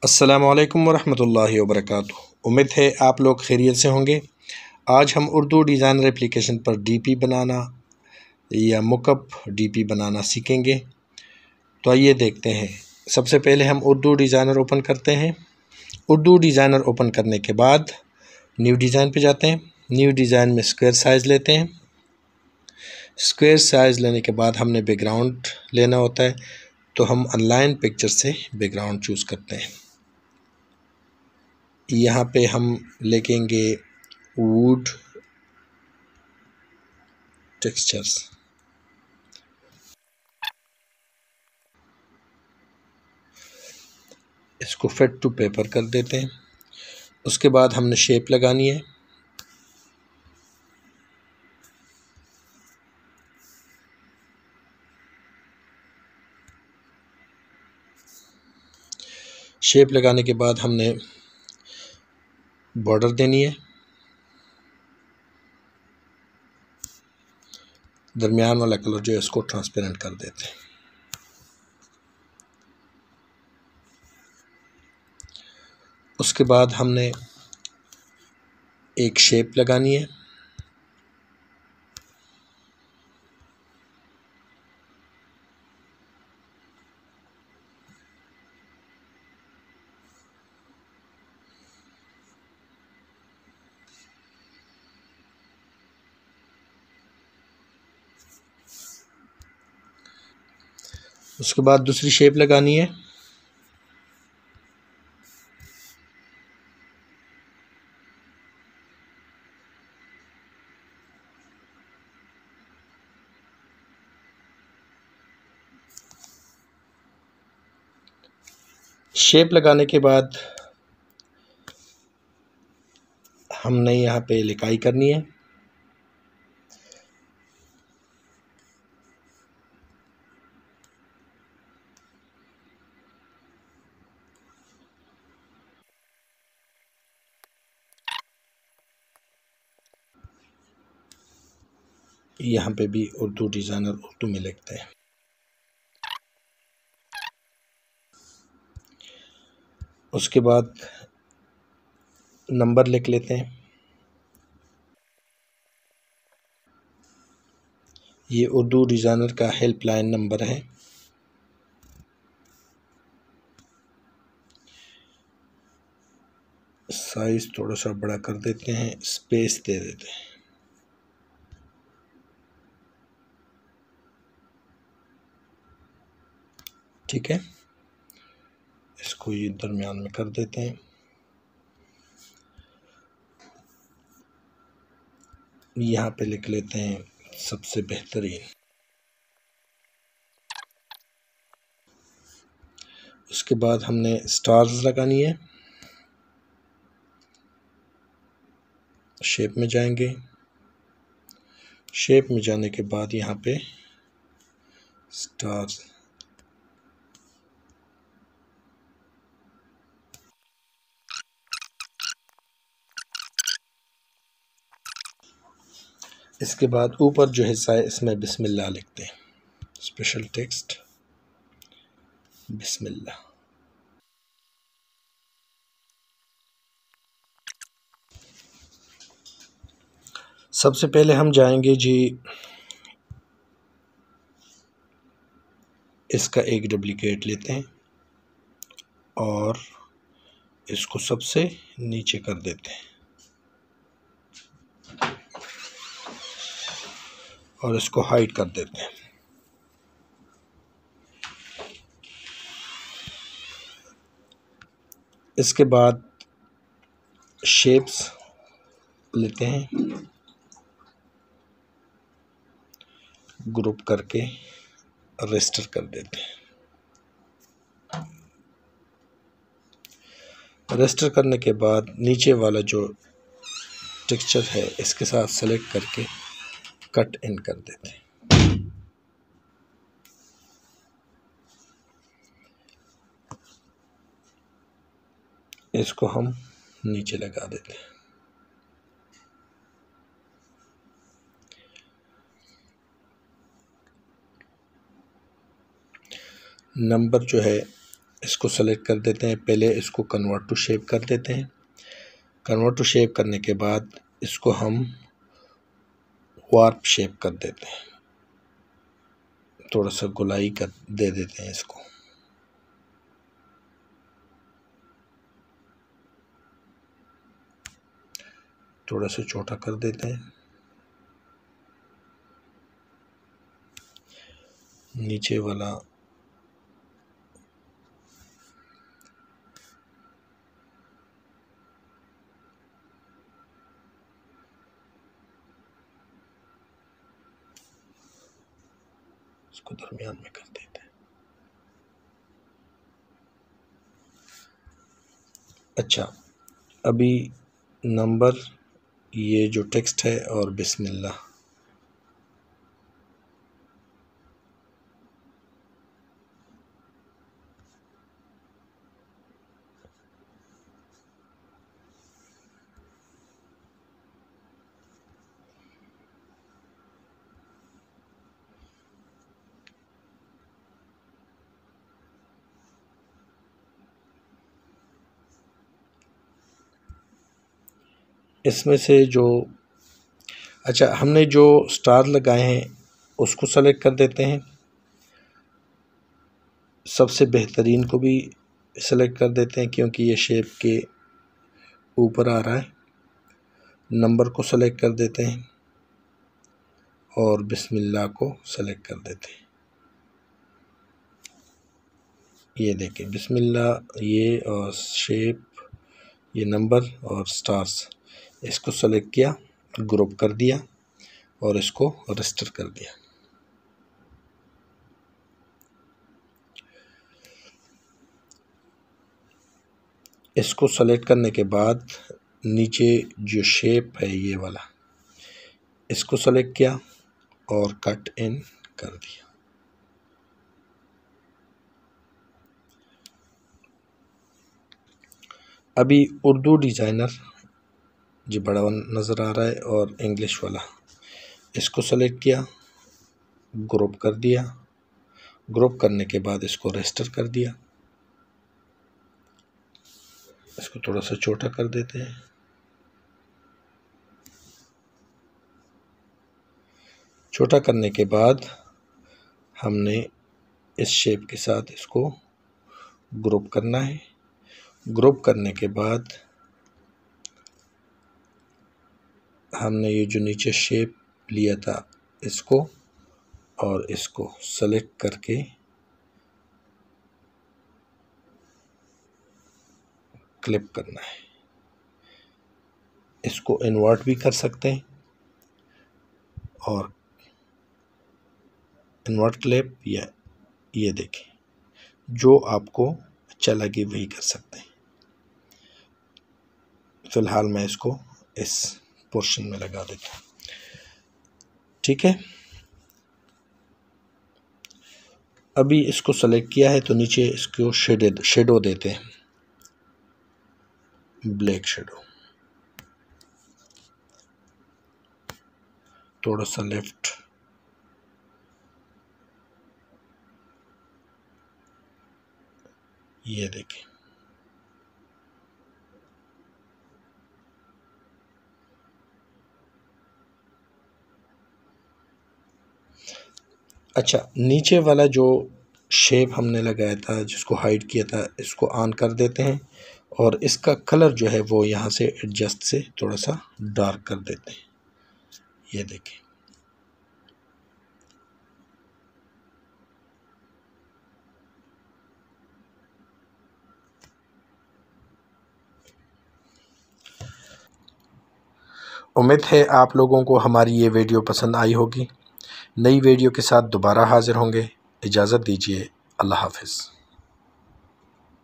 अस्सलामुअलैकुम वरहमतुल्लाहि वबरकातुहू। उम्मीद है आप लोग खैरियत से होंगे। आज हम उर्दू डिज़ाइनर एप्लीकेशन पर डीपी बनाना या मुकअप डीपी बनाना सीखेंगे। तो आइए देखते हैं। सबसे पहले हम उर्दू डिज़ाइनर ओपन करते हैं। उर्दू डिज़ाइनर ओपन करने के बाद न्यू डिज़ाइन पे जाते हैं। न्यू डिज़ाइन में स्क्वायर साइज़ लेते हैं। स्क्वायर साइज़ लेने के बाद हमने बैकग्राउंड लेना होता है, तो हम अनलाइन पिक्चर से बैकग्राउंड चूज़ करते हैं। यहाँ पे हम लिखेंगे वुड टेक्सचर्स। इसको फिट टू पेपर कर देते हैं। उसके बाद हमने शेप लगानी है। शेप लगाने के बाद हमने बॉर्डर देनी है। दरमियान वाला कलर जो है इसको ट्रांसपेरेंट कर देते हैं। उसके बाद हमने एक शेप लगानी है। उसके बाद दूसरी शेप लगानी है। शेप लगाने के बाद हमने यहाँ पे लिखाई करनी है। यहाँ पे भी उर्दू डिज़ाइनर उर्दू में लिखते हैं। उसके बाद नंबर लिख लेते हैं। ये उर्दू डिज़ाइनर का हेल्पलाइन नंबर है। साइज़ थोड़ा सा बड़ा कर देते हैं, स्पेस दे देते हैं। ठीक है, इसको ये दरमियान में कर देते हैं। यहाँ पे लिख लेते हैं सबसे बेहतरीन। उसके बाद हमने स्टार्स लगानी है। शेप में जाएंगे। शेप में जाने के बाद यहाँ पे स्टार्स। इसके बाद ऊपर जो हिस्सा है इसमें बिस्मिल्लाह लिखते हैं। स्पेशल टेक्स्ट बिस्मिल्लाह। सबसे पहले हम जाएंगे जी, इसका एक डुप्लीकेट लेते हैं और इसको सबसे नीचे कर देते हैं और इसको हाइड कर देते हैं। इसके बाद शेप्स लेते हैं, ग्रुप करके रेस्टर कर देते हैं। रेस्टर करने के बाद नीचे वाला जो टेक्सचर है इसके साथ सेलेक्ट करके कट इन कर देते हैं। इसको हम नीचे लगा देते हैं। नंबर जो है इसको सेलेक्ट कर देते हैं। पहले इसको कन्वर्ट टू शेप कर देते हैं। कन्वर्ट टू शेप करने के बाद इसको हम वार्प शेप कर देते हैं, थोड़ा सा गोलाई कर दे देते हैं इसको। थोड़ा सा छोटा कर देते हैं। नीचे वाला इसको दरमियान में कर देते हैं। अच्छा, अभी नंबर, ये जो टेक्स्ट है और बिस्मिल्लाह, इसमें से जो, अच्छा हमने जो स्टार लगाए हैं उसको सेलेक्ट कर देते हैं। सबसे बेहतरीन को भी सेलेक्ट कर देते हैं क्योंकि ये शेप के ऊपर आ रहा है। नंबर को सेलेक्ट कर देते हैं और बिस्मिल्लाह को सेलेक्ट कर देते हैं। ये देखें बिस्मिल्लाह, ये और शेप, ये नंबर और स्टार्स, इसको सेलेक्ट किया, ग्रुप कर दिया और इसको रजिस्टर कर दिया। इसको सेलेक्ट करने के बाद नीचे जो शेप है ये वाला, इसको सेलेक्ट किया और कट इन कर दिया। अभी उर्दू डिज़ाइनर जो बड़ा नज़र आ रहा है और इंग्लिश वाला, इसको सेलेक्ट किया, ग्रुप कर दिया। ग्रुप करने के बाद इसको रजिस्टर कर दिया। इसको थोड़ा सा छोटा कर देते हैं। छोटा करने के बाद हमने इस शेप के साथ इसको ग्रुप करना है। ग्रुप करने के बाद हमने ये जो नीचे शेप लिया था इसको और इसको सेलेक्ट करके क्लिप करना है। इसको इन्वर्ट भी कर सकते हैं और इन्वर्ट क्लिप, या ये देखें, जो आपको अच्छा लगे वही कर सकते हैं। फ़िलहाल मैं इसको इस पोर्शन में लगा देता हूँ। ठीक है, अभी इसको सेलेक्ट किया है तो नीचे इसको शेडो देते हैं, ब्लैक शेडो, थोड़ा सा लेफ्ट, ये देखें। अच्छा, नीचे वाला जो शेप हमने लगाया था, जिसको हाइड किया था, इसको ऑन कर देते हैं और इसका कलर जो है वो यहाँ से एडजस्ट से थोड़ा सा डार्क कर देते हैं। ये देखें, उम्मीद है आप लोगों को हमारी ये वीडियो पसंद आई होगी। नई वीडियो के साथ दोबारा हाज़िर होंगे। इजाज़त दीजिए, अल्लाह हाफ़िज़।